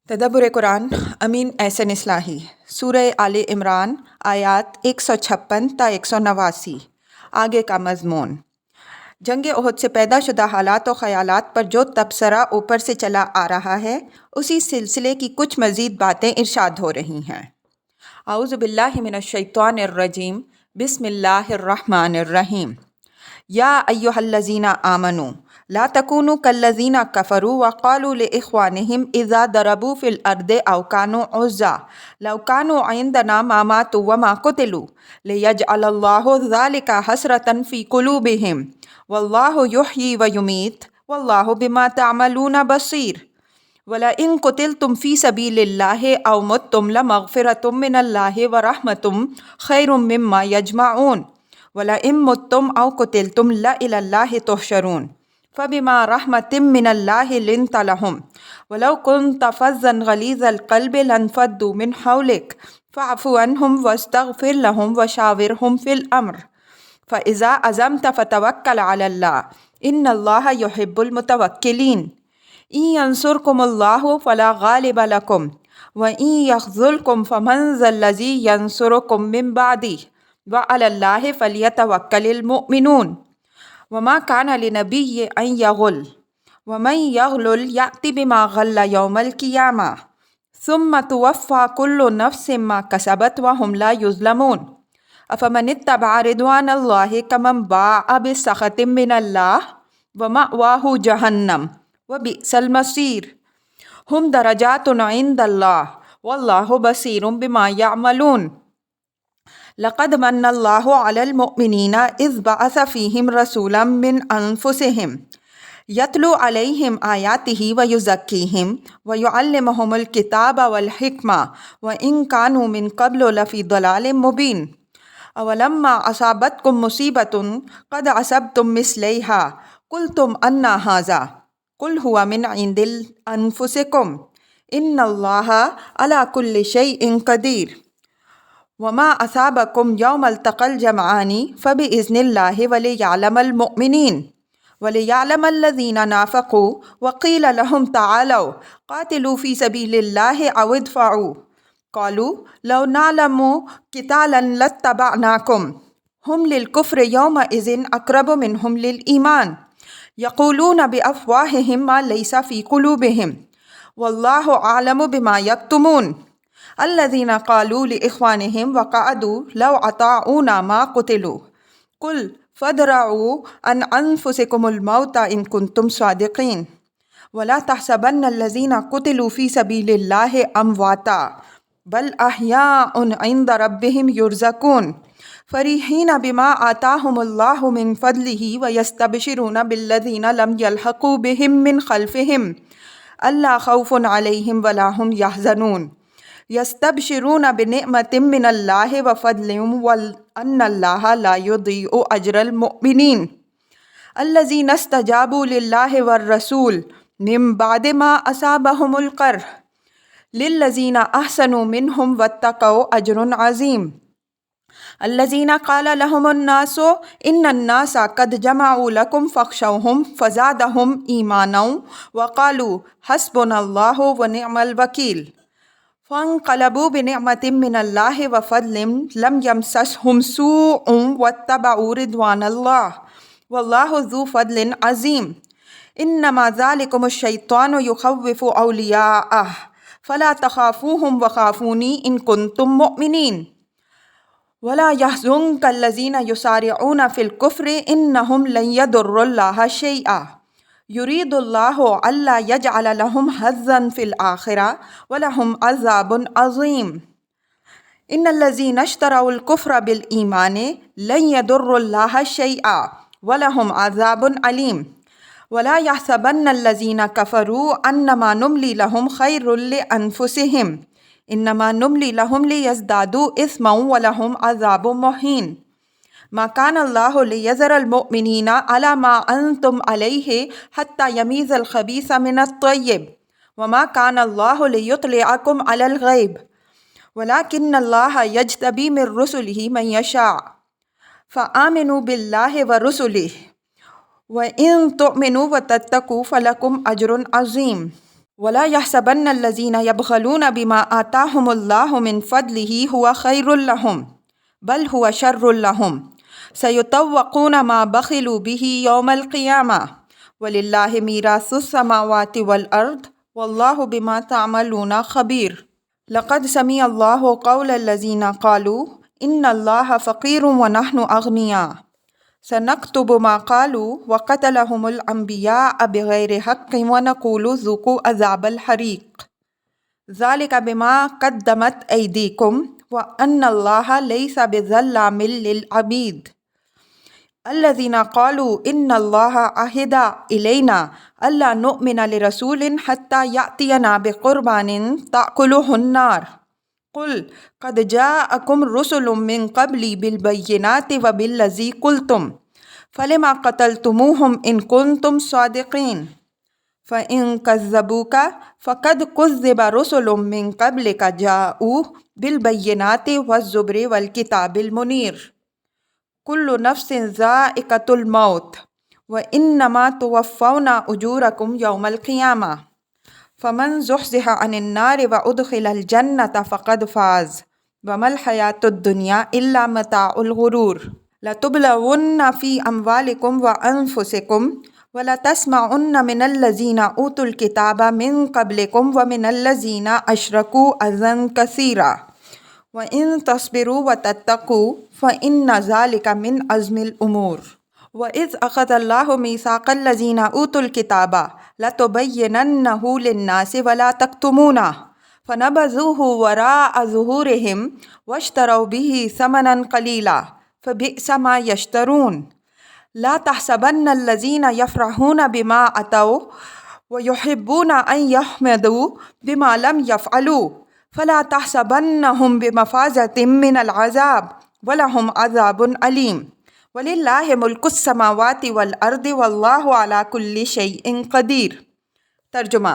تدبر قرآن امین احسن اصلاحی سورہ آل عمران آیات 156 تا 189۔ آگے کا مضمون جنگ احد سے پیدا شدہ حالات و خیالات پر جو تبصرہ اوپر سے چلا آ رہا ہے اسی سلسلے کی کچھ مزید باتیں ارشاد ہو رہی ہیں۔ اعوذ باللہ من الشیطان الرجیم، بسم اللہ الرحمن الرحیم۔ یا ایہا الذین آمنوا لا تکونوا کالذین کفروا وقالوا لاخوانہم اذا ضربوا فی الارض او کانوا غزا لو کانوا عندنا ما ماتوا وما قتلوا لیجعل اللہ ذلک حسرۃ فی قلوبہم واللہ یحیی ویمیت واللہ بما تعملون بصیر۔ وَلَئِن قُتِلْتُمْ فِي سَبِيلِ اللَّهِ أَوْ مُتُّمْ لَمَغْفِرَةٌ مِّنَ اللَّهِ وَرَحْمَةٌ خَيْرٌ مِّمَّا يَجْمَعُونَ وَلَئِن مُتُّمْ أَوْ قُتِلْتُمْ لَإِلَى اللَّهِ تُحْشَرُونَ فَبِمَا رَحْمَةٍ مِّنَ اللَّهِ لِنتَ لَهُمْ وَلَوْ كُنتَ فَظًّا غَلِيظَ الْقَلْبِ لَانفَضُّوا مِنْ حَوْلِكَ فَاعْفُ عَنْهُمْ وَاسْتَغْفِرْ لَهُمْ وَشَاوِرْهُمْ فِي الْأَمْرِ فَإِذَا عَزَمْتَ فَتَوَكَّلْ عَلَى اللَّهِ إِنَّ اللَّهَ يُحِبُّ الْمُتَوَكِّلِينَ۔ إِن يَنْصُرْكُمُ اللَّهُ فَلَا غَالِبَ لَكُمْ وَإِن يَخْذُلْكُمْ فَمَنْ ذَا الَّذِي يَنْصُرُكُمْ مِنْ بَعْدِهِ وَعَلَى اللَّهِ فَلْيَتَوَكَّلِ الْمُؤْمِنُونَ۔ وَمَا كَانَ لِنَبِيٍّ أَنْ يَغُلَّ وَمَنْ يَغْلُلْ يَأْتِ بِمَا غَلَّ يَوْمَ الْقِيَامَةِ ثُمَّ تُوَفَّى كُلُّ نَفْسٍ مَا كَسَبَتْ وَهُمْ لَا يُظْلَمُونَ۔ أَفَمَنِ اتَّبَعَ رِضْوَانَ اللَّهِ كَمَنْ بَاءَ بِسَخَطٍ مِّنَ اللَّهِ وَمَأْوَاهُ جَهَنَّمُ وَبِئْسَ الْمَصِيرُ۔ هُمْ دَرَجَاتٌ عِندَ اللَّهِ وَاللَّهُ بَصِيرٌ بِمَا يَعْمَلُونَ۔ لَقَدْ مَنَّ اللَّهُ عَلَى الْمُؤْمِنِينَ إِذْ بَعَثَ فِيهِمْ رَسُولًا مِّنْ أَنفُسِهِمْ يَتْلُو عَلَيْهِمْ آيَاتِهِ وَيُزَكِّيهِمْ وَيُعَلِّمُهُمُ الْكِتَابَ وَالْحِكْمَةَ وَإِنْ كَانُوا مِنْ قَبْلُ لَفِي ضَلَالٍ مُّبِينٍ۔ أَوَلَمَّا أَصَابَتْكُمْ مُصِيبَةٌ قَدْ أَصَبْتُم مِّثْلَيْهَا قُلْتُمْ أَنَّ هَٰذَا قُلْ هُوَ مِنْ عِندِ أَنفُسِكُمْ إِنَّ اللَّهَ عَلَىٰ كُلِّ شَيْءٍ قَدِيرٌ۔ وَمَا أَصَابَكُمْ يَوْمَ الْتَقَى الْجَمْعَانِ فَبِإِذْنِ اللَّهِ وَلِيَعْلَمَ الْمُؤْمِنِينَ وَلِيَعْلَمَ الَّذِينَ نَافَقُوا وَقِيلَ لَهُمْ تَعَالَوْا قَاتِلُوا فِي سَبِيلِ اللَّهِ أَوِ ادْفَعُوا قَالُوا لَوْ نَعْلَمُ قِتَالًا لَاتَّبَعْنَاكُمْ هُمْ لِلْكُفْرِ يَوْمَئِذٍ أَقْرَبُ مِنْهُمْ لِلْإِيمَانِ يَقُولُونَ بِأَفْوَاهِهِم مَّا لَيْسَ فِي قُلُوبِهِمْ وَاللَّهُ أَعْلَمُ بِمَا يَكْتُمُونَ۔ الَّذِينَ قَالُوا لِإِخْوَانِهِمْ وَقَعَدُوا لَوْ أَطَاعُونَا مَا قُتِلُوا قُلْ فَادْرَءُوا عَنْ أَنفُسِكُمُ الْمَوْتَ إِن كُنتُمْ صَادِقِينَ وَلَا تَحْسَبَنَّ الَّذِينَ قُتِلُوا فِي سَبِيلِ اللَّهِ أَمْوَاتًا بَلْ أَحْيَاءٌ عِندَ رَبِّهِمْ يُرْزَقُونَ فَرِحِينَ بِمَا آتَاهُمُ اللَّهُ مِنْ فَضْلِهِ وَيَسْتَبْشِرُونَ بِالَّذِينَ لَمْ يَلْحَقُوا بِهِم مِّنْ خَلْفِهِمْ أَلَّا خَوْفٌ عَلَيْهِمْ وَلَا هُمْ يَحْزَنُونَ يَسْتَبْشِرُونَ بِنِعْمَةٍ مِّنَ اللَّهِ وَفَضْلٍ وَأَنَّ اللَّهَ لَا يُضِيعُ أَجْرَ الْمُؤْمِنِينَ۔ الَّذِينَ اسْتَجَابُوا لِلَّهِ وَالرَّسُولِ مِن بَعْدِ مَا أَصَابَهُمُ الْقَرْحُ لِلَّذِينَ أَحْسَنُوا مِنْهُمْ وَاتَّقَوْا أَجْرٌ عَظِيمٌ۔ الَّذِينَ قَالَ لَهُمُ النَّاسُ إِنَّ النَّاسَ قَدْ جَمَعُوا لَكُمْ فَاخْشَوْهُمْ فَزَادَهُمْ إِيمَانًا وَقَالُوا حَسْبُنَا اللَّهُ وَنِعْمَ الْوَكِيلُ۔ فَانقَلَبُوا بِنِعْمَةٍ مِّنَ اللَّهِ وَفَضْلٍ لَّمْ يَمْسَسْهُمْ سُوءٌ وَاتَّبَعُوا رِضْوَانَ اللَّهِ وَاللَّهُ ذُو فَضْلٍ عَظِيمٍ۔ إِنَّمَا ذَلِكُمُ الشَّيْطَانُ يُخَوِّفُ أَوْلِيَاءَهُ فَلَا تَخَافُوهُمْ وَخَافُونِي إِن كُنتُم مُّؤْمِنِينَ وَلَا يَحْزُنكَ الَّذِينَ يُسَارِعُونَ فِي الْكُفْرِ إِنَّهُمْ لَن يَضُرُّوا اللَّهَ شَيْئًا يُرِيدُ اللَّهُ أَلَّا يَجْعَلَ لَهُمْ حَظًّا فِي الْآخِرَةِ وَلَهُمْ عَذَابٌ عَظِيمٌ۔ إِنَّ الَّذِينَ اشْتَرَوُا الْكُفْرَ بِالْإِيمَانِ لَن يَضُرُّوا اللَّهَ شَيْئًا وَلَهُمْ عَذَابٌ أَلِيمٌ۔ وَلَا يَحْسَبَنَّ الَّذِينَ كَفَرُوا أَنَّمَا نُمْلِي لَهُمْ خَيْرٌ لِّأَنفُسِهِمْ إِنَّمَا نُمْلِي لَهُمْ لِيَزْدَادُوا إِثْمًا وَلَهُمْ عَذَابٌ مُّهِينٌ۔ ما كان الله ليذر المؤمنين على ما أنتم عليه حتى يميز الخبيث من الطيب وما كان الله ليطلعكم على الغيب ولكن الله يجتبي من رسله من يشاء فآمنوا بالله ورسله وإن تؤمنوا وتتقوا فلكم أجر عظيم۔ ولا يحسبن الذين يبخلون بما آتاهم الله من فضله هو خير لهم بل هو شر لهم سيطوقون ما بخلوا به يوم القيامة ولله ميراث السماوات والأرض والله بما تعملون خبير لقد سمع الله قول الذين قالوا إن الله فقير ونحن أغنياء سنكتب ما قالوا وقتلهم الأنبياء بغير حق ونقول ذوقوا عذاب الحريق ذلك بما قدمت أيديكم وأن الله ليس بظلام للعبيد الذين قالوا إن الله عهد إلينا ألا نؤمن لرسول حتى يأتينا بقربان تأكله النار قل قد جاءكم رسل من قبلي بالبينات وبالذي قلتم فلما قتلتموهم إن كنتم صادقين فإن كذبوك فقد كذب رسل من قبلك جاءوا بالبينات والزبر والكتاب المنير كل نفس ذائقة الموت وإنما توفون أجوركم يوم القيامة فمن زحزح عن النار وأدخل الجنة فقد فاز وما الحياة الدنيا إلا متاع الغرور لتبلون في أموالكم وأنفسكم ولتسمعن من الذين أوتوا الكتاب من قبلكم ومن الذين أشركوا أذى كثيرا وإن تصبروا وتتقوا فإن ذلك من عزم الأمور وإذ أخذ الله ميثاق الذين أوتوا الكتاب لتبيننه للناس ولا تكتمونه فنبذوه وراء ظهورهم واشتروا به ثمنا قليلا فبئس ما يشترون لا تحسبن الذين يفرحون بما أتوا ويحبون أن يحمدوا بما لم يفعلوا فلا تحسبنهم بمفازة من العذاب ولهم عذاب أليم وللہ ملک السماوات والارض واللہ علی کل شیء قدیر۔ ترجمہ: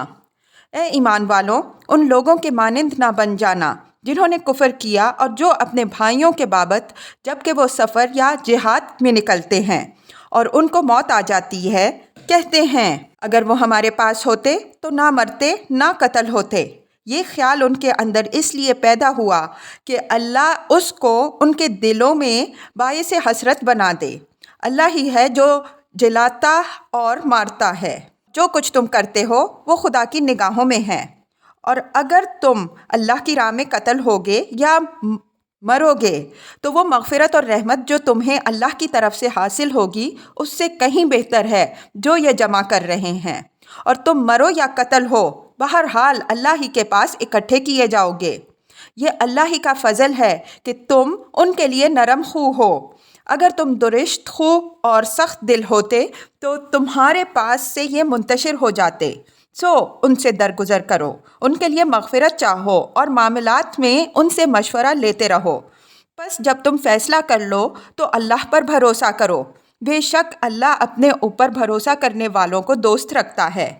اے ایمان والوں، ان لوگوں کے مانند نہ بن جانا جنہوں نے کفر کیا اور جو اپنے بھائیوں کے بابت جب کہ وہ سفر یا جہاد میں نکلتے ہیں اور ان کو موت آ جاتی ہے کہتے ہیں اگر وہ ہمارے پاس ہوتے تو نہ مرتے نہ قتل ہوتے۔ یہ خیال ان کے اندر اس لیے پیدا ہوا کہ اللہ اس کو ان کے دلوں میں باعث حسرت بنا دے۔ اللہ ہی ہے جو جلاتا اور مارتا ہے۔ جو کچھ تم کرتے ہو وہ خدا کی نگاہوں میں ہے، اور اگر تم اللہ کی راہ میں قتل ہوگے یا مرو گے تو وہ مغفرت اور رحمت جو تمہیں اللہ کی طرف سے حاصل ہوگی اس سے کہیں بہتر ہے جو یہ جمع کر رہے ہیں۔ اور تم مرو یا قتل ہو، بہرحال اللہ ہی کے پاس اکٹھے کیے جاؤ گے۔ یہ اللہ ہی کا فضل ہے کہ تم ان کے لیے نرم خو ہو۔ اگر تم درشت خو اور سخت دل ہوتے تو تمہارے پاس سے یہ منتشر ہو جاتے۔ سو ان سے درگزر کرو، ان کے لیے مغفرت چاہو اور معاملات میں ان سے مشورہ لیتے رہو۔ بس جب تم فیصلہ کر لو تو اللہ پر بھروسہ کرو، بے شک اللہ اپنے اوپر بھروسہ کرنے والوں کو دوست رکھتا ہے۔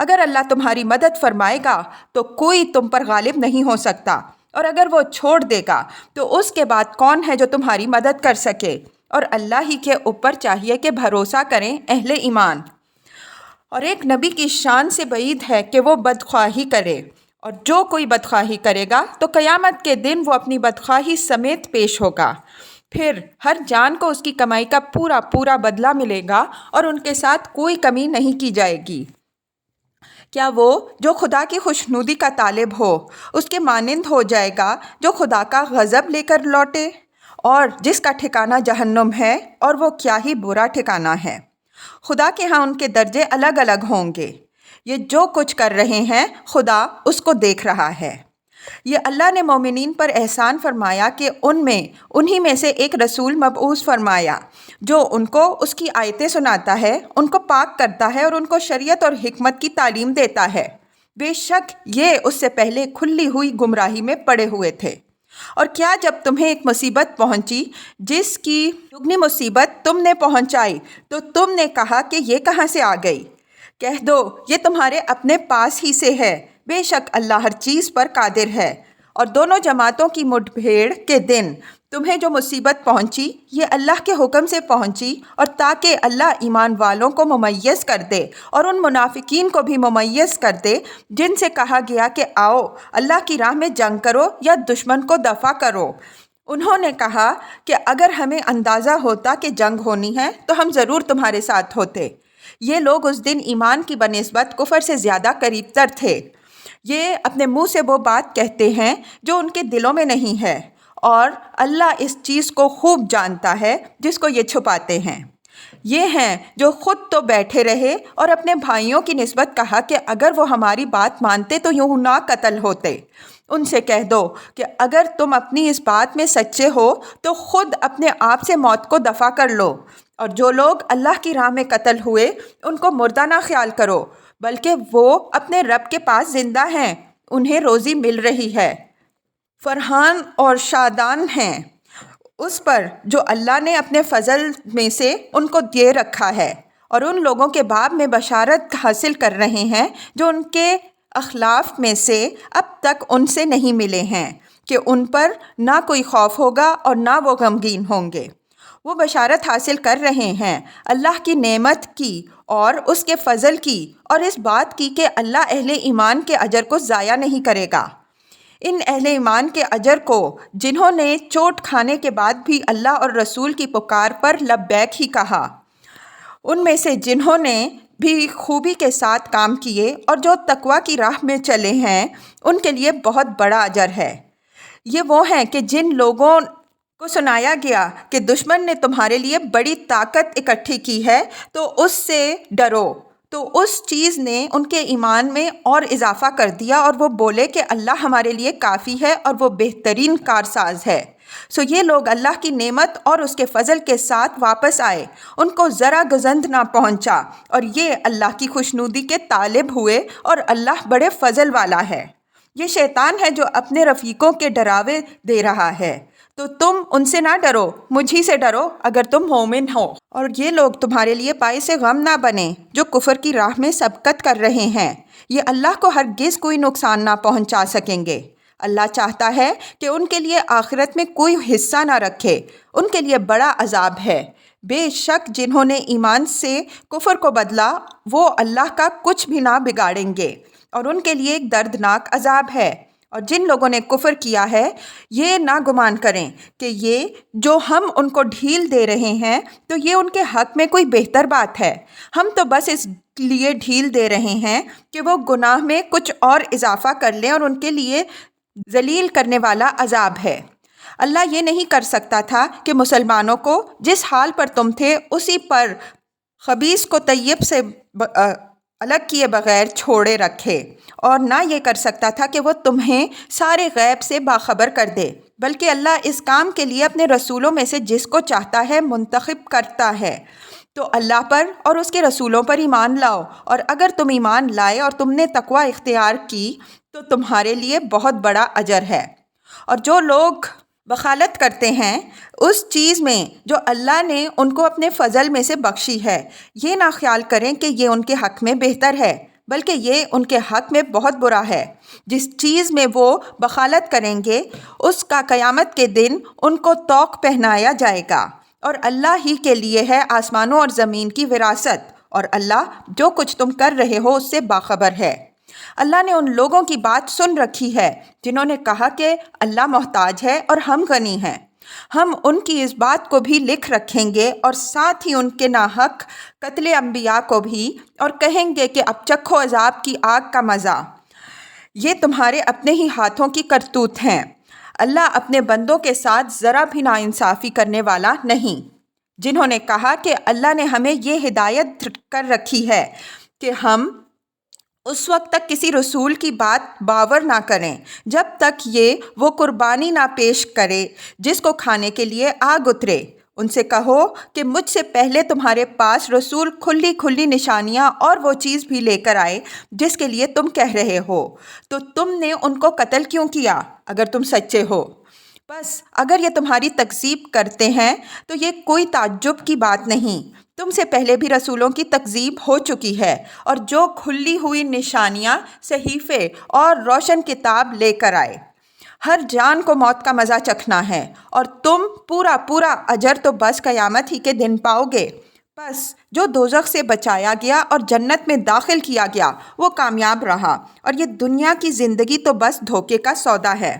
اگر اللہ تمہاری مدد فرمائے گا تو کوئی تم پر غالب نہیں ہو سکتا، اور اگر وہ چھوڑ دے گا تو اس کے بعد کون ہے جو تمہاری مدد کر سکے؟ اور اللہ ہی کے اوپر چاہیے کہ بھروسہ کریں اہل ایمان۔ اور ایک نبی کی شان سے بعید ہے کہ وہ بدخواہی کرے، اور جو کوئی بدخواہی کرے گا تو قیامت کے دن وہ اپنی بدخواہی سمیت پیش ہوگا۔ پھر ہر جان کو اس کی کمائی کا پورا پورا بدلہ ملے گا اور ان کے ساتھ کوئی کمی نہیں کی جائے گی۔ کیا وہ جو خدا کی خوشنودی کا طالب ہو اس کے مانند ہو جائے گا جو خدا کا غضب لے کر لوٹے؟ اور جس کا ٹھکانہ جہنم ہے، اور وہ کیا ہی برا ٹھکانہ ہے۔ خدا کے ہاں ان کے درجے الگ الگ ہوں گے۔ یہ جو کچھ کر رہے ہیں خدا اس کو دیکھ رہا ہے۔ یہ اللہ نے مومنین پر احسان فرمایا کہ انہی میں سے ایک رسول مبعوث فرمایا جو ان کو اس کی آیتیں سناتا ہے، ان کو پاک کرتا ہے اور ان کو شریعت اور حکمت کی تعلیم دیتا ہے۔ بے شک یہ اس سے پہلے کھلی ہوئی گمراہی میں پڑے ہوئے تھے۔ اور کیا جب تمہیں ایک مصیبت پہنچی جس کی دگنی مصیبت تم نے پہنچائی تو تم نے کہا کہ یہ کہاں سے آ گئی؟ کہہ دو یہ تمہارے اپنے پاس ہی سے ہے، بے شک اللہ ہر چیز پر قادر ہے۔ اور دونوں جماعتوں کی مٹ بھیڑ کے دن تمہیں جو مصیبت پہنچی یہ اللہ کے حکم سے پہنچی، اور تاکہ اللہ ایمان والوں کو ممیز کر دے اور ان منافقین کو بھی ممیز کر دے جن سے کہا گیا کہ آؤ اللہ کی راہ میں جنگ کرو یا دشمن کو دفع کرو۔ انہوں نے کہا کہ اگر ہمیں اندازہ ہوتا کہ جنگ ہونی ہے تو ہم ضرور تمہارے ساتھ ہوتے۔ یہ لوگ اس دن ایمان کی بنسبت کفر سے زیادہ قریب تر تھے۔ یہ اپنے منہ سے وہ بات کہتے ہیں جو ان کے دلوں میں نہیں ہے، اور اللہ اس چیز کو خوب جانتا ہے جس کو یہ چھپاتے ہیں۔ یہ ہیں جو خود تو بیٹھے رہے اور اپنے بھائیوں کی نسبت کہا کہ اگر وہ ہماری بات مانتے تو یوں نہ قتل ہوتے۔ ان سے کہہ دو کہ اگر تم اپنی اس بات میں سچے ہو تو خود اپنے آپ سے موت کو دفع کر لو، اور جو لوگ اللہ کی راہ میں قتل ہوئے ان کو مردہ نہ خیال کرو، بلکہ وہ اپنے رب کے پاس زندہ ہیں، انہیں روزی مل رہی ہے، فرحان اور شادان ہیں اس پر جو اللہ نے اپنے فضل میں سے ان کو دے رکھا ہے، اور ان لوگوں کے باب میں بشارت حاصل کر رہے ہیں جو ان کے اخلاف میں سے اب تک ان سے نہیں ملے ہیں کہ ان پر نہ کوئی خوف ہوگا اور نہ وہ غمگین ہوں گے۔ وہ بشارت حاصل کر رہے ہیں اللہ کی نعمت کی اور اس کے فضل کی، اور اس بات کی کہ اللہ اہل ایمان کے اجر کو ضائع نہیں کرے گا۔ ان اہل ایمان کے اجر کو جنہوں نے چوٹ کھانے کے بعد بھی اللہ اور رسول کی پکار پر لبیک ہی کہا، ان میں سے جنہوں نے بھی خوبی کے ساتھ کام کیے اور جو تقویٰ کی راہ میں چلے ہیں، ان کے لیے بہت بڑا اجر ہے۔ یہ وہ ہیں کہ جن لوگوں کو سنایا گیا کہ دشمن نے تمہارے لیے بڑی طاقت اکٹھی کی ہے تو اس سے ڈرو، تو اس چیز نے ان کے ایمان میں اور اضافہ کر دیا، اور وہ بولے کہ اللہ ہمارے لیے کافی ہے اور وہ بہترین کارساز ہے۔ سو یہ لوگ اللہ کی نعمت اور اس کے فضل کے ساتھ واپس آئے، ان کو ذرا گزند نہ پہنچا، اور یہ اللہ کی خوشنودی کے طالب ہوئے، اور اللہ بڑے فضل والا ہے۔ یہ شیطان ہے جو اپنے رفیقوں کے ڈراوے دے رہا ہے، تو تم ان سے نہ ڈرو، مجھی سے ڈرو اگر تم مومن ہو۔ اور یہ لوگ تمہارے لیے باعث غم نہ بنیں جو کفر کی راہ میں سبقت کر رہے ہیں، یہ اللہ کو ہرگز کوئی نقصان نہ پہنچا سکیں گے۔ اللہ چاہتا ہے کہ ان کے لیے آخرت میں کوئی حصہ نہ رکھے، ان کے لیے بڑا عذاب ہے۔ بے شک جنہوں نے ایمان سے کفر کو بدلا وہ اللہ کا کچھ بھی نہ بگاڑیں گے، اور ان کے لیے ایک دردناک عذاب ہے۔ اور جن لوگوں نے کفر کیا ہے یہ نہ گمان کریں کہ یہ جو ہم ان کو ڈھیل دے رہے ہیں تو یہ ان کے حق میں کوئی بہتر بات ہے، ہم تو بس اس لیے ڈھیل دے رہے ہیں کہ وہ گناہ میں کچھ اور اضافہ کر لیں، اور ان کے لیے ذلیل کرنے والا عذاب ہے۔ اللہ یہ نہیں کر سکتا تھا کہ مسلمانوں کو جس حال پر تم تھے اسی پر خبیث کو طیب سے الگ کیے بغیر چھوڑے رکھے، اور نہ یہ کر سکتا تھا کہ وہ تمہیں سارے غیب سے باخبر کر دے، بلکہ اللہ اس کام کے لیے اپنے رسولوں میں سے جس کو چاہتا ہے منتخب کرتا ہے۔ تو اللہ پر اور اس کے رسولوں پر ایمان لاؤ، اور اگر تم ایمان لائے اور تم نے تقوی اختیار کی تو تمہارے لیے بہت بڑا اجر ہے۔ اور جو لوگ بخالت کرتے ہیں اس چیز میں جو اللہ نے ان کو اپنے فضل میں سے بخشی ہے، یہ نہ خیال کریں کہ یہ ان کے حق میں بہتر ہے، بلکہ یہ ان کے حق میں بہت برا ہے۔ جس چیز میں وہ بخالت کریں گے اس کا قیامت کے دن ان کو طوق پہنایا جائے گا، اور اللہ ہی کے لیے ہے آسمانوں اور زمین کی وراثت، اور اللہ جو کچھ تم کر رہے ہو اس سے باخبر ہے۔ اللہ نے ان لوگوں کی بات سن رکھی ہے جنہوں نے کہا کہ اللہ محتاج ہے اور ہم غنی ہیں۔ ہم ان کی اس بات کو بھی لکھ رکھیں گے، اور ساتھ ہی ان کے ناحق قتل انبیاء کو بھی، اور کہیں گے کہ اب چکھو عذاب کی آگ کا مزہ، یہ تمہارے اپنے ہی ہاتھوں کی کرتوت ہیں۔ اللہ اپنے بندوں کے ساتھ ذرا بھی ناانصافی کرنے والا نہیں۔ جنہوں نے کہا کہ اللہ نے ہمیں یہ ہدایت کر رکھی ہے کہ ہم اس وقت تک کسی رسول کی بات باور نہ کریں جب تک وہ قربانی نہ پیش کرے جس کو کھانے کے لیے آگ اترے۔ ان سے کہو کہ مجھ سے پہلے تمہارے پاس رسول کھلی کھلی نشانیاں اور وہ چیز بھی لے کر آئے جس کے لیے تم کہہ رہے ہو، تو تم نے ان کو قتل کیوں کیا اگر تم سچے ہو؟ بس اگر یہ تمہاری تکذیب کرتے ہیں تو یہ کوئی تعجب کی بات نہیں، تم سے پہلے بھی رسولوں کی تکذیب ہو چکی ہے، اور جو کھلی ہوئی نشانیاں، صحیفے اور روشن کتاب لے کر آئے۔ ہر جان کو موت کا مزہ چکھنا ہے، اور تم پورا پورا اجر تو بس قیامت ہی کے دن پاؤ گے۔ بس جو دوزخ سے بچایا گیا اور جنت میں داخل کیا گیا وہ کامیاب رہا، اور یہ دنیا کی زندگی تو بس دھوکے کا سودا ہے۔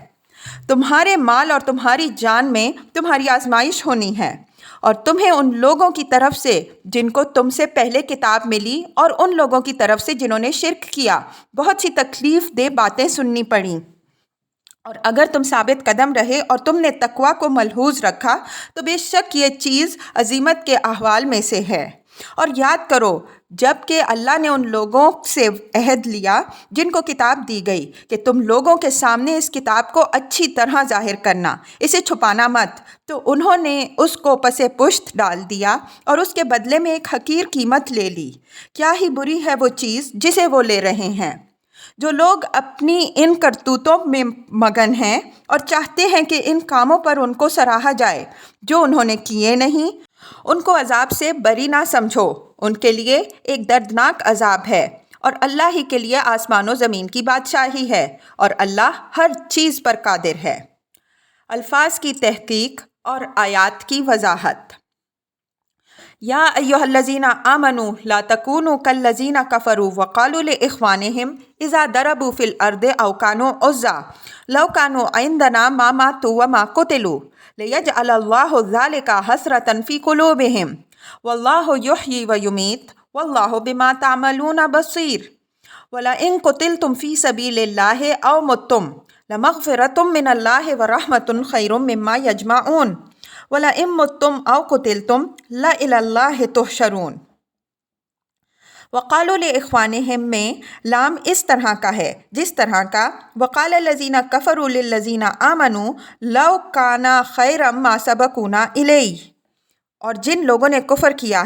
تمہارے مال اور تمہاری جان میں تمہاری آزمائش ہونی ہے، اور تمہیں ان لوگوں کی طرف سے جن کو تم سے پہلے کتاب ملی اور ان لوگوں کی طرف سے جنہوں نے شرک کیا بہت سی تکلیف دہ باتیں سننی پڑیں۔ اور اگر تم ثابت قدم رہے اور تم نے تقویٰ کو ملحوظ رکھا تو بے شک یہ چیز عظیمت کے احوال میں سے ہے۔ اور یاد کرو جب کہ اللہ نے ان لوگوں سے عہد لیا جن کو کتاب دی گئی کہ تم لوگوں کے سامنے اس کتاب کو اچھی طرح ظاہر کرنا، اسے چھپانا مت، تو انہوں نے اس کو پس پشت ڈال دیا اور اس کے بدلے میں ایک حقیر قیمت لے لی۔ کیا ہی بری ہے وہ چیز جسے وہ لے رہے ہیں۔ جو لوگ اپنی ان کرتوتوں میں مگن ہیں اور چاہتے ہیں کہ ان کاموں پر ان کو سراہا جائے جو انہوں نے کیے نہیں، ان کو عذاب سے بری نہ سمجھو، ان کے لیے ایک دردناک عذاب ہے، اور اللہ ہی کے لیے آسمان و زمین کی بادشاہی ہے، اور اللہ ہر چیز پر قادر ہے۔ الفاظ کی تحقیق اور آیات کی وضاحت۔ یا ایھا الذین آمنوا لا تکونوا کالذین کفروا وقالوا لاخوانہم اذا ضربوا فی الارض او کانوا غزا لو کانوا عندنا ما ماتوا وما قتلوا لیجعل اللہ ذلک حسرۃ فی قلوبہم واللہ یحیی ویمیت واللہ بما تعملون بصیر ولئن قتلتم فی سبیل اللہ او متم لمغفرۃ من اللہ ورحمۃ خیر مما یجمعون وَلَئِن مُتُّمْ أَوْ قُتِلْتُمْ لَإِلَى اللَّهِ تُحْشَرُونَ۔ وَقَالُوا لِإِخْوَانِهِمْ میں لام اس طرح کا ہے جس طرح کا وَقَالَ الَّذِينَ كَفَرُوا لِلَّذِينَ آمَنُوا لَوْ كَانَ خَيْرًا مَا سَبَقُونَا إِلَيْهِ۔ اور جن لوگوں نے کفر کیا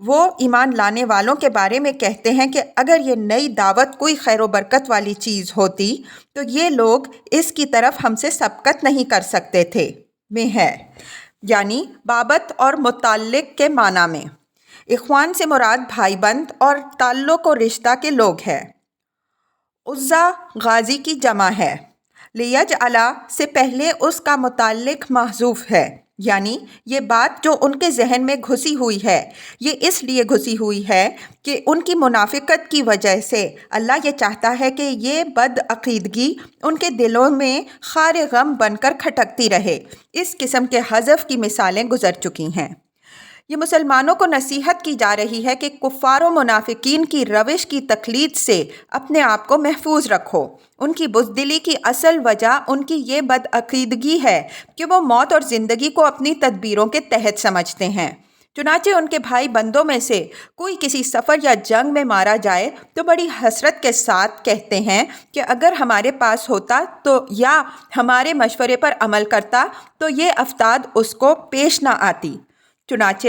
وہ ایمان لانے والوں کے بارے میں کہتے ہیں کہ اگر یہ نئی دعوت کوئی خیر و برکت والی چیز ہوتی تو یہ لوگ اس کی طرف ہم سے سبقت نہیں کر سکتے تھے میں ہے، یعنی بابت اور متعلق کے معنی میں۔ اخوان سے مراد بھائی بند اور تعلق و رشتہ کے لوگ ہیں۔ عزا غازی کی جمع ہے۔ لیجعل سے پہلے اس کا متعلق محذوف ہے، یعنی یہ بات جو ان کے ذہن میں گھسی ہوئی ہے یہ اس لیے گھسی ہوئی ہے کہ ان کی منافقت کی وجہ سے اللہ یہ چاہتا ہے کہ یہ بد عقیدگی ان کے دلوں میں خار غم بن کر کھٹکتی رہے۔ اس قسم کے حذف کی مثالیں گزر چکی ہیں۔ یہ مسلمانوں کو نصیحت کی جا رہی ہے کہ کفار و منافقین کی روش کی تقلید سے اپنے آپ کو محفوظ رکھو۔ ان کی بزدلی کی اصل وجہ ان کی یہ بدعقیدگی ہے کہ وہ موت اور زندگی کو اپنی تدبیروں کے تحت سمجھتے ہیں۔ چنانچہ ان کے بھائی بندوں میں سے کوئی کسی سفر یا جنگ میں مارا جائے تو بڑی حسرت کے ساتھ کہتے ہیں کہ اگر ہمارے پاس ہوتا تو یا ہمارے مشورے پر عمل کرتا تو یہ افتاد اس کو پیش نہ آتی۔ چنانچہ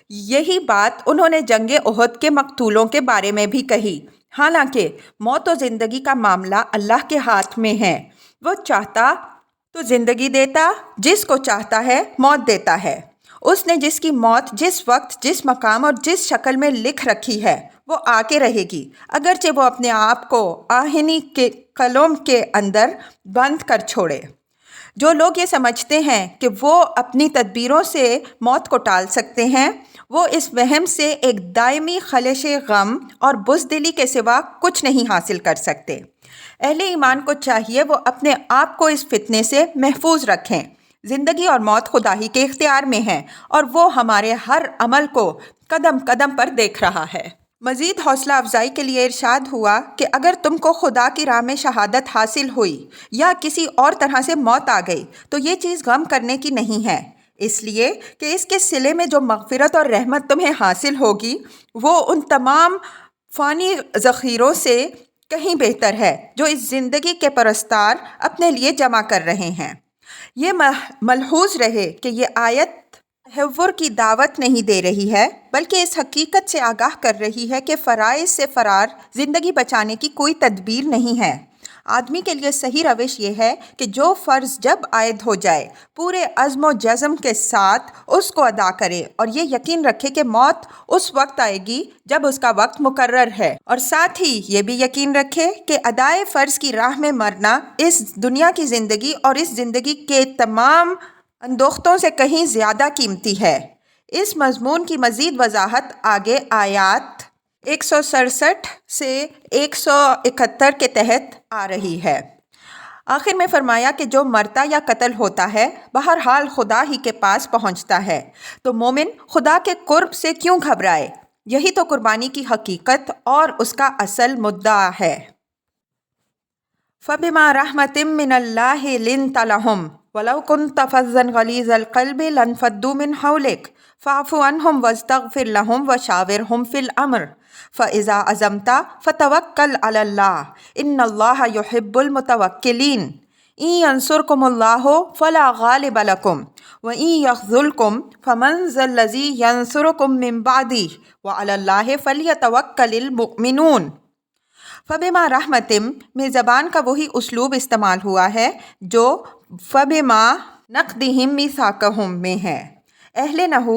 یہی بات انہوں نے جنگ احد کے مقتولوں کے بارے میں بھی کہی، حالانکہ موت و زندگی کا معاملہ اللہ کے ہاتھ میں ہے، وہ چاہتا تو زندگی دیتا، جس کو چاہتا ہے موت دیتا ہے۔ اس نے جس کی موت جس وقت جس مقام اور جس شکل میں لکھ رکھی ہے وہ آ کے رہے گی، اگرچہ وہ اپنے آپ کو آہنی کے قلم کے اندر بند کر چھوڑے۔ جو لوگ یہ سمجھتے ہیں کہ وہ اپنی تدبیروں سے موت کو ٹال سکتے ہیں وہ اس وہم سے ایک دائمی خلش غم اور بزدلی کے سوا کچھ نہیں حاصل کر سکتے۔ اہل ایمان کو چاہیے وہ اپنے آپ کو اس فتنے سے محفوظ رکھیں۔ زندگی اور موت خدا ہی کے اختیار میں ہے اور وہ ہمارے ہر عمل کو قدم قدم پر دیکھ رہا ہے۔ مزید حوصلہ افزائی کے لیے ارشاد ہوا کہ اگر تم کو خدا کی راہ میں شہادت حاصل ہوئی یا کسی اور طرح سے موت آ گئی تو یہ چیز غم کرنے کی نہیں ہے، اس لیے کہ اس کے صلے میں جو مغفرت اور رحمت تمہیں حاصل ہوگی وہ ان تمام فانی ذخیروں سے کہیں بہتر ہے جو اس زندگی کے پرستار اپنے لیے جمع کر رہے ہیں۔ یہ ملحوظ رہے کہ یہ آیت تحور کی دعوت نہیں دے رہی ہے بلکہ اس حقیقت سے آگاہ کر رہی ہے کہ فرائض سے فرار زندگی بچانے کی کوئی تدبیر نہیں ہے۔ آدمی کے لیے صحیح روش یہ ہے کہ جو فرض جب عائد ہو جائے پورے عزم و جزم کے ساتھ اس کو ادا کرے، اور یہ یقین رکھے کہ موت اس وقت آئے گی جب اس کا وقت مقرر ہے، اور ساتھ ہی یہ بھی یقین رکھے کہ ادائے فرض کی راہ میں مرنا اس دنیا کی زندگی اور اس زندگی کے تمام اندوختوں سے کہیں زیادہ قیمتی ہے۔ اس مضمون کی مزید وضاحت آگے آیات 167 سے 171 کے تحت آ رہی ہے۔ آخر میں فرمایا کہ جو مرتا یا قتل ہوتا ہے بہرحال خدا ہی کے پاس پہنچتا ہے، تو مومن خدا کے قرب سے کیوں گھبرائے؟ یہی تو قربانی کی حقیقت اور اس کا اصل مدعا ہے۔ فَبِمَا رَحْمَةٍ مِّنَ اللَّهِ لِنْتَ لَهُمْ وَلَوْ كُنْتَ فَظًّا غَلِيظَ الْقَلْبِ لَانفَضُّوا مِنْ حَوْلِكَ فَاعْفُ عَنْهُمْ وَاسْتَغْفِرْ لَهُمْ وَشَاوِرْهُمْ فِي الْأَمْرِ فَإِذَا عَزَمْتَ فَتَوَكَّلْ عَلَى اللَّهِ إِنَّ اللَّهَ يُحِبُّ الْمُتَوَكِّلِينَ إِن يَنْصُرْكُمُ اللَّهُ فَلَا غَالِبَ لَكُمْ وَإِن يَخْذُلْكُمْ فَمَنْ ذَا الَّذِي يَنْصُرُكُم مِّن بَعْدِهِ وَعَلَى اللَّهِ فَلْيَتَوَكَّلِ الْمُؤْمِنُونَ۔ فَبِمَا رَحْمَةٍ میں زبان کا وہی اسلوب استعمال ہوا ہے جو فَبِمَا نَقْضِهِم مِّيثَاقَهُم میں ہے۔ اہل نحو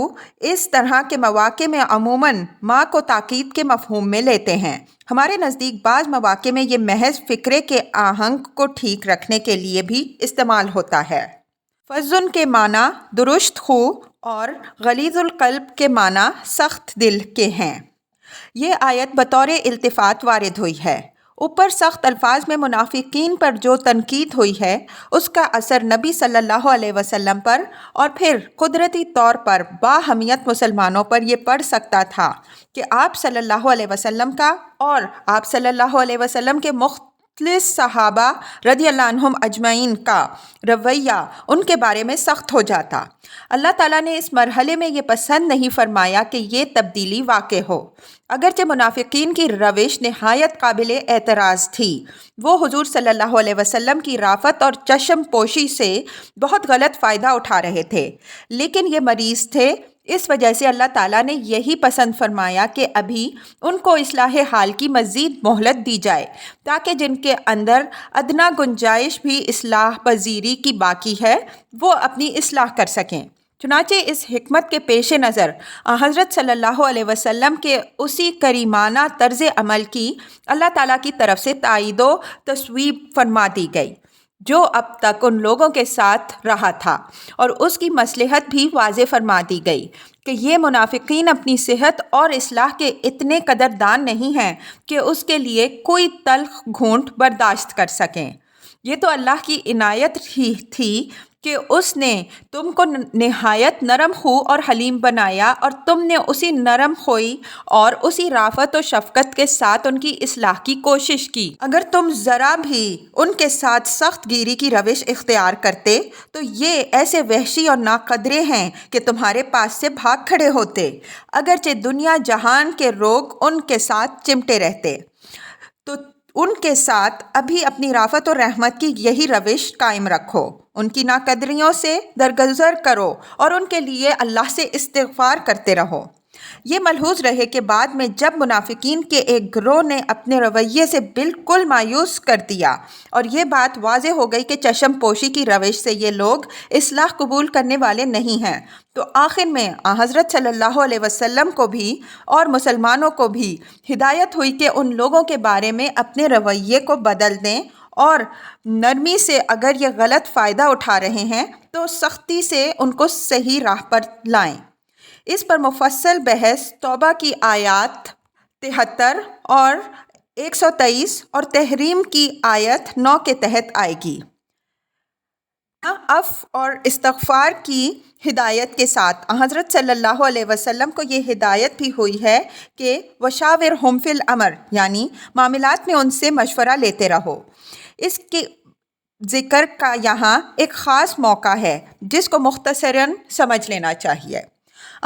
اس طرح کے مواقع میں عموماً ما کو تاکید کے مفہوم میں لیتے ہیں۔ ہمارے نزدیک بعض مواقع میں یہ محض فکرے کے آہنگ کو ٹھیک رکھنے کے لیے بھی استعمال ہوتا ہے۔ فَظٌّ کے معنی درست خو اور غلیظ القلب کے معنی سخت دل کے ہیں۔ یہ آیت بطور التفات وارد ہوئی ہے۔ اوپر سخت الفاظ میں منافقین پر جو تنقید ہوئی ہے اس کا اثر نبی صلی اللہ علیہ وسلم پر اور پھر قدرتی طور پر باہمیت مسلمانوں پر یہ پڑ سکتا تھا کہ آپ صلی اللہ علیہ وسلم کا اور آپ صلی اللہ علیہ وسلم کے مخلص صحابہ رضی اللہ عنہم اجمعین کا رویہ ان کے بارے میں سخت ہو جاتا۔ اللہ تعالیٰ نے اس مرحلے میں یہ پسند نہیں فرمایا کہ یہ تبدیلی واقع ہو۔ اگرچہ منافقین کی روش نہایت قابل اعتراض تھی، وہ حضور صلی اللہ علیہ وسلم کی رافت اور چشم پوشی سے بہت غلط فائدہ اٹھا رہے تھے، لیکن یہ مریض تھے، اس وجہ سے اللہ تعالیٰ نے یہی پسند فرمایا کہ ابھی ان کو اصلاح حال کی مزید مہلت دی جائے تاکہ جن کے اندر ادنا گنجائش بھی اصلاح پذیری کی باقی ہے وہ اپنی اصلاح کر سکیں۔ چنانچہ اس حکمت کے پیش نظر حضرت صلی اللہ علیہ وسلم کے اسی کریمانہ طرز عمل کی اللہ تعالیٰ کی طرف سے تائید و تصویب فرما دی گئی جو اب تک ان لوگوں کے ساتھ رہا تھا، اور اس کی مصلحت بھی واضح فرما دی گئی کہ یہ منافقین اپنی صحت اور اصلاح کے اتنے قدردان نہیں ہیں کہ اس کے لیے کوئی تلخ گھونٹ برداشت کر سکیں۔ یہ تو اللہ کی عنایت ہی تھی کہ اس نے تم کو نہایت نرم خو اور حلیم بنایا، اور تم نے اسی نرم خوئی اور اسی رافت و شفقت کے ساتھ ان کی اصلاح کی کوشش کی۔ اگر تم ذرا بھی ان کے ساتھ سخت گیری کی روش اختیار کرتے تو یہ ایسے وحشی اور ناقدرے ہیں کہ تمہارے پاس سے بھاگ کھڑے ہوتے، اگرچہ دنیا جہان کے روگ ان کے ساتھ چمٹے رہتے۔ تو ان کے ساتھ ابھی اپنی رافت و رحمت کی یہی روش قائم رکھو، ان کی ناقدریوں سے درگزر کرو اور ان کے لیے اللہ سے استغفار کرتے رہو۔ یہ ملحوظ رہے کہ بعد میں جب منافقین کے ایک گروہ نے اپنے رویے سے بالکل مایوس کر دیا اور یہ بات واضح ہو گئی کہ چشم پوشی کی روش سے یہ لوگ اصلاح قبول کرنے والے نہیں ہیں، تو آخر میں حضرت صلی اللہ علیہ وسلم کو بھی اور مسلمانوں کو بھی ہدایت ہوئی کہ ان لوگوں کے بارے میں اپنے رویے کو بدل دیں اور نرمی سے اگر یہ غلط فائدہ اٹھا رہے ہیں تو سختی سے ان کو صحیح راہ پر لائیں۔ اس پر مفصل بحث توبہ کی آیات 73 اور 123 اور تحریم کی آیت 9 کے تحت آئے گی۔ عفو اور استغفار کی ہدایت کے ساتھ حضرت صلی اللہ علیہ وسلم کو یہ ہدایت بھی ہوئی ہے کہ وَشَاوِرْهُمْ فِي الْأَمْرِ، یعنی معاملات میں ان سے مشورہ لیتے رہو۔ اس کے ذکر کا یہاں ایک خاص موقع ہے جس کو مختصراً سمجھ لینا چاہیے۔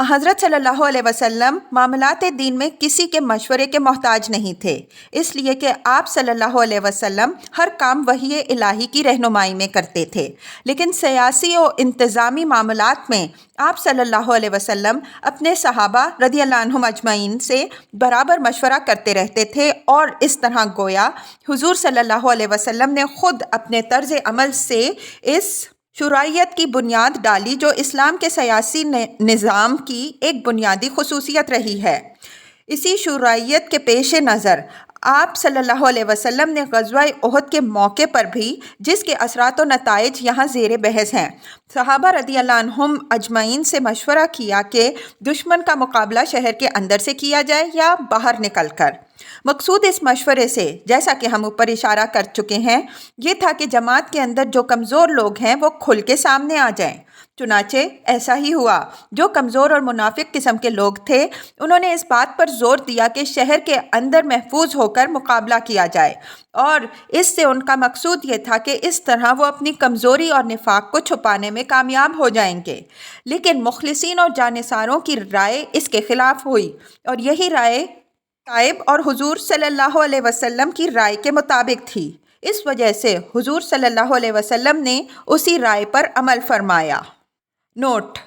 حضرت صلی اللہ علیہ وسلم معاملات دین میں کسی کے مشورے کے محتاج نہیں تھے، اس لیے کہ آپ صلی اللہ علیہ وسلم ہر کام وحی الہی کی رہنمائی میں کرتے تھے، لیکن سیاسی و انتظامی معاملات میں آپ صلی اللہ علیہ وسلم اپنے صحابہ رضی اللہ عنہم اجمعین سے برابر مشورہ کرتے رہتے تھے، اور اس طرح گویا حضور صلی اللہ علیہ وسلم نے خود اپنے طرز عمل سے اس شورائیت کی بنیاد ڈالی جو اسلام کے سیاسی نظام کی ایک بنیادی خصوصیت رہی ہے۔ اسی شورائیت کے پیش نظر آپ صلی اللہ علیہ وسلم نے غزوہ احد کے موقع پر بھی، جس کے اثرات و نتائج یہاں زیر بحث ہیں، صحابہ رضی اللہ عنہم اجمعین سے مشورہ کیا کہ دشمن کا مقابلہ شہر کے اندر سے کیا جائے یا باہر نکل کر۔ مقصود اس مشورے سے، جیسا کہ ہم اوپر اشارہ کر چکے ہیں، یہ تھا کہ جماعت کے اندر جو کمزور لوگ ہیں وہ کھل کے سامنے آ جائیں۔ چنانچہ ایسا ہی ہوا۔ جو کمزور اور منافق قسم کے لوگ تھے، انہوں نے اس بات پر زور دیا کہ شہر کے اندر محفوظ ہو کر مقابلہ کیا جائے، اور اس سے ان کا مقصود یہ تھا کہ اس طرح وہ اپنی کمزوری اور نفاق کو چھپانے میں کامیاب ہو جائیں گے۔ لیکن مخلصین اور جانصاروں کی رائے اس کے خلاف ہوئی، اور یہی رائے صائب اور حضور صلی اللہ علیہ وسلم کی رائے کے مطابق تھی۔ اس وجہ سے حضور صلی اللہ علیہ وسلم نے اسی رائے پر عمل فرمایا۔ نوٹ: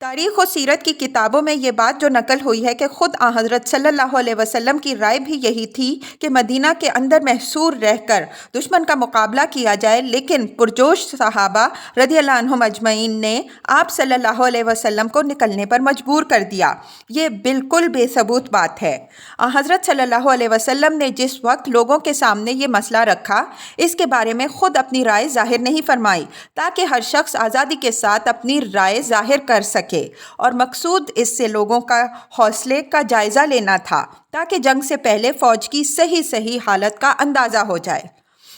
تاریخ و سیرت کی کتابوں میں یہ بات جو نقل ہوئی ہے کہ خود آن حضرت صلی اللہ علیہ وسلم کی رائے بھی یہی تھی کہ مدینہ کے اندر محصور رہ کر دشمن کا مقابلہ کیا جائے، لیکن پرجوش صحابہ رضی اللہ عنہم اجمعین نے آپ صلی اللہ علیہ وسلم کو نکلنے پر مجبور کر دیا۔ یہ بالکل بے ثبوت بات ہے۔ آن حضرت صلی اللہ علیہ وسلم نے جس وقت لوگوں کے سامنے یہ مسئلہ رکھا، اس کے بارے میں خود اپنی رائے ظاہر نہیں فرمائی، تاکہ ہر شخص آزادی کے ساتھ اپنی رائے ظاہر کر سکے، اور مقصود اس سے لوگوں کا حوصلے کا جائزہ لینا تھا، تاکہ جنگ سے پہلے فوج کی صحیح حالت کا اندازہ ہو جائے۔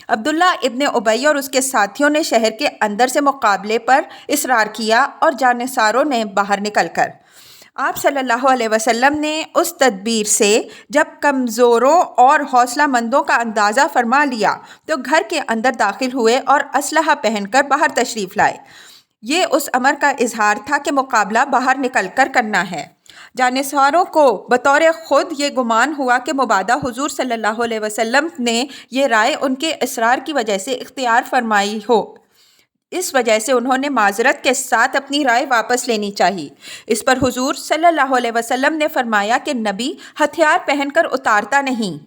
عبداللہ ابن ابی اور اس کے ساتھیوں نے شہر کے اندر سے مقابلے پر اصرار کیا، اور جانصاروں نے باہر نکل کر۔ آپ صلی اللہ علیہ وسلم نے اس تدبیر سے جب کمزوروں اور حوصلہ مندوں کا اندازہ فرما لیا تو گھر کے اندر داخل ہوئے اور اسلحہ پہن کر باہر تشریف لائے۔ یہ اس امر کا اظہار تھا کہ مقابلہ باہر نکل کر کرنا ہے۔ جانصاروں کو بطور خود یہ گمان ہوا کہ مبادا حضور صلی اللہ علیہ وسلم نے یہ رائے ان کے اصرار کی وجہ سے اختیار فرمائی ہو، اس وجہ سے انہوں نے معذرت کے ساتھ اپنی رائے واپس لینی چاہی۔ اس پر حضور صلی اللہ علیہ وسلم نے فرمایا کہ نبی ہتھیار پہن کر اتارتا نہیں،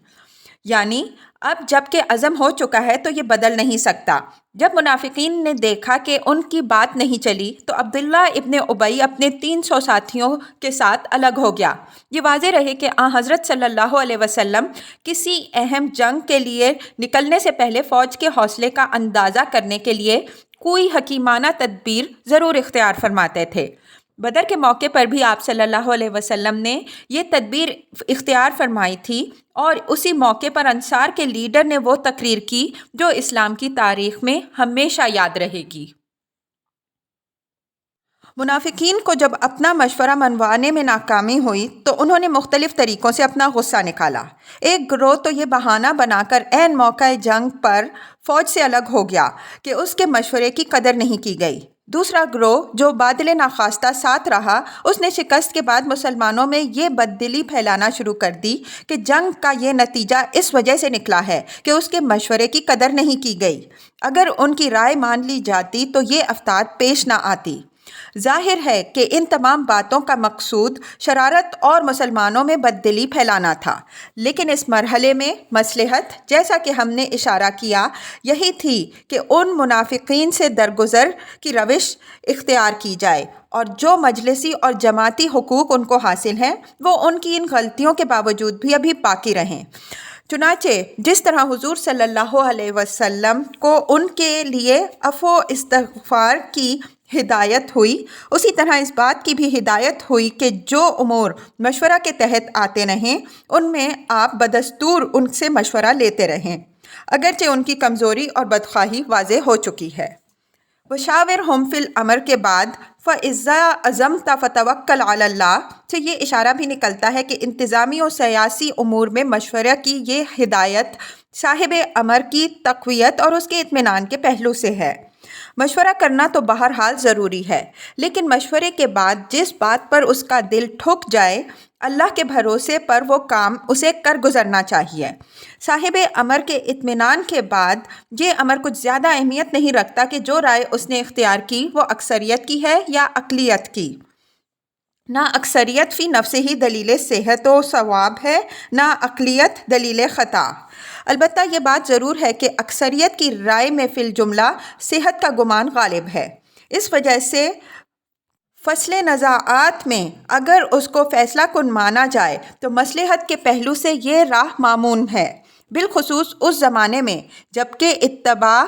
یعنی اب جب کہ عزم ہو چکا ہے تو یہ بدل نہیں سکتا۔ جب منافقین نے دیکھا کہ ان کی بات نہیں چلی تو عبداللہ ابن ابی اپنے 300 ساتھیوں کے ساتھ الگ ہو گیا۔ یہ واضح رہے کہ آن حضرت صلی اللہ علیہ وسلم کسی اہم جنگ کے لیے نکلنے سے پہلے فوج کے حوصلے کا اندازہ کرنے کے لیے کوئی حکیمانہ تدبیر ضرور اختیار فرماتے تھے۔ بدر کے موقع پر بھی آپ صلی اللہ علیہ وسلم نے یہ تدبیر اختیار فرمائی تھی، اور اسی موقع پر انصار کے لیڈر نے وہ تقریر کی جو اسلام کی تاریخ میں ہمیشہ یاد رہے گی۔ منافقین کو جب اپنا مشورہ منوانے میں ناکامی ہوئی تو انہوں نے مختلف طریقوں سے اپنا غصہ نکالا۔ ایک گروہ تو یہ بہانہ بنا کر عین موقع جنگ پر فوج سے الگ ہو گیا کہ اس کے مشورے کی قدر نہیں کی گئی۔ دوسرا گروہ جو بادل ناخواستہ ساتھ رہا، اس نے شکست کے بعد مسلمانوں میں یہ بددلی پھیلانا شروع کر دی کہ جنگ کا یہ نتیجہ اس وجہ سے نکلا ہے کہ اس کے مشورے کی قدر نہیں کی گئی۔ اگر ان کی رائے مان لی جاتی تو یہ افتاد پیش نہ آتی۔ ظاہر ہے کہ ان تمام باتوں کا مقصود شرارت اور مسلمانوں میں بددلی پھیلانا تھا، لیکن اس مرحلے میں مصلحت، جیسا کہ ہم نے اشارہ کیا، یہی تھی کہ ان منافقین سے درگزر کی روش اختیار کی جائے، اور جو مجلسی اور جماعتی حقوق ان کو حاصل ہیں وہ ان کی ان غلطیوں کے باوجود بھی ابھی باقی رہیں۔ چنانچہ جس طرح حضور صلی اللہ علیہ وسلم کو ان کے لیے عفو و استغفار کی ہدایت ہوئی، اسی طرح اس بات کی بھی ہدایت ہوئی کہ جو امور مشورہ کے تحت آتے رہیں ان میں آپ بدستور ان سے مشورہ لیتے رہیں، اگرچہ ان کی کمزوری اور بدخواہی واضح ہو چکی ہے۔ وشاورہم فی الامر کے بعد فَإِذَا عَزَمْتَ فَتَوَکَّلْ عَلَى اللَّہِ سے یہ اشارہ بھی نکلتا ہے کہ انتظامی و سیاسی امور میں مشورہ کی یہ ہدایت صاحب امر کی تقویت اور اس کے اطمینان کے پہلو سے ہے۔ مشورہ کرنا تو بہرحال ضروری ہے، لیکن مشورے کے بعد جس بات پر اس کا دل ٹھک جائے، اللہ کے بھروسے پر وہ کام اسے کر گزرنا چاہیے۔ صاحب امر کے اطمینان کے بعد یہ امر کچھ زیادہ اہمیت نہیں رکھتا کہ جو رائے اس نے اختیار کی وہ اکثریت کی ہے یا اقلیت کی۔ نہ اکثریت فی نفسہ ہی دلیل صحت و صواب ہے، نہ اقلیت دلیل خطا۔ البتہ یہ بات ضرور ہے کہ اکثریت کی رائے میں فی الجملہ صحت کا گمان غالب ہے۔ اس وجہ سے فصل نزاعات میں اگر اس کو فیصلہ کن مانا جائے تو مصلحت کے پہلو سے یہ راہ مامون ہے، بالخصوص اس زمانے میں جبکہ اتباع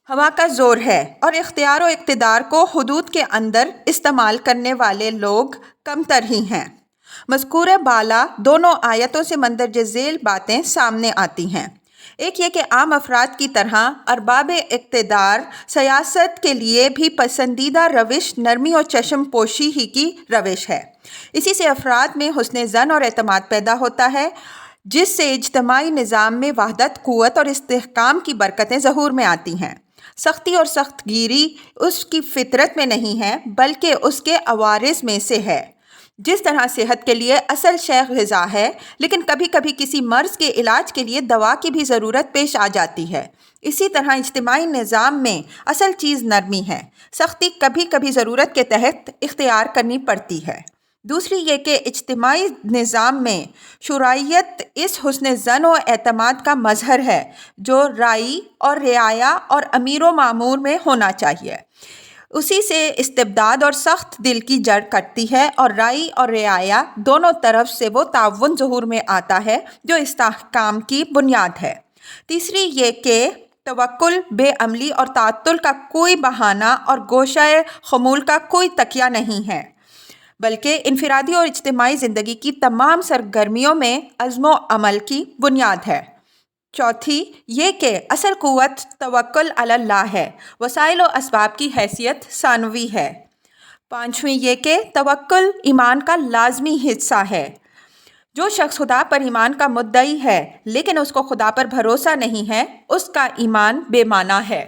ہوا کا زور ہے اور اختیار و اقتدار کو حدود کے اندر استعمال کرنے والے لوگ کم تر ہی ہیں۔ مذکور بالا دونوں آیتوں سے مندرجہ ذیل باتیں سامنے آتی ہیں۔ ایک یہ کہ عام افراد کی طرح ارباب اقتدار سیاست کے لیے بھی پسندیدہ روش نرمی اور چشم پوشی ہی کی روش ہے۔ اسی سے افراد میں حسن ظن اور اعتماد پیدا ہوتا ہے، جس سے اجتماعی نظام میں وحدت، قوت اور استحکام کی برکتیں ظہور میں آتی ہیں۔ سختی اور سخت گیری اس کی فطرت میں نہیں ہے بلکہ اس کے عوارض میں سے ہے۔ جس طرح صحت کے لیے اصل شے غذا ہے، لیکن کبھی کبھی کسی مرض کے علاج کے لیے دوا کی بھی ضرورت پیش آ جاتی ہے، اسی طرح اجتماعی نظام میں اصل چیز نرمی ہے، سختی کبھی کبھی ضرورت کے تحت اختیار کرنی پڑتی ہے۔ دوسری یہ کہ اجتماعی نظام میں شرعیت اس حسن ظن و اعتماد کا مظہر ہے جو رائی اور رعایا اور امیر و مامور میں ہونا چاہیے۔ اسی سے استبداد اور سخت دل کی جڑ کٹتی ہے اور رائی اور رعایا دونوں طرف سے وہ تعاون ظہور میں آتا ہے جو استحکام کی بنیاد ہے۔ تیسری یہ کہ توکل، بے عملی اور تعطل کا کوئی بہانہ اور گوشہ خمول کا کوئی تکیہ نہیں ہے، بلکہ انفرادی اور اجتماعی زندگی کی تمام سرگرمیوں میں عزم و عمل کی بنیاد ہے۔ چوتھی یہ کہ اصل قوت توکل علی اللہ ہے، وسائل و اسباب کی حیثیت ثانوی ہے۔ پانچویں یہ کہ توکل ایمان کا لازمی حصہ ہے۔ جو شخص خدا پر ایمان کا مدعی ہے لیکن اس کو خدا پر بھروسہ نہیں ہے، اس کا ایمان بے معنی ہے۔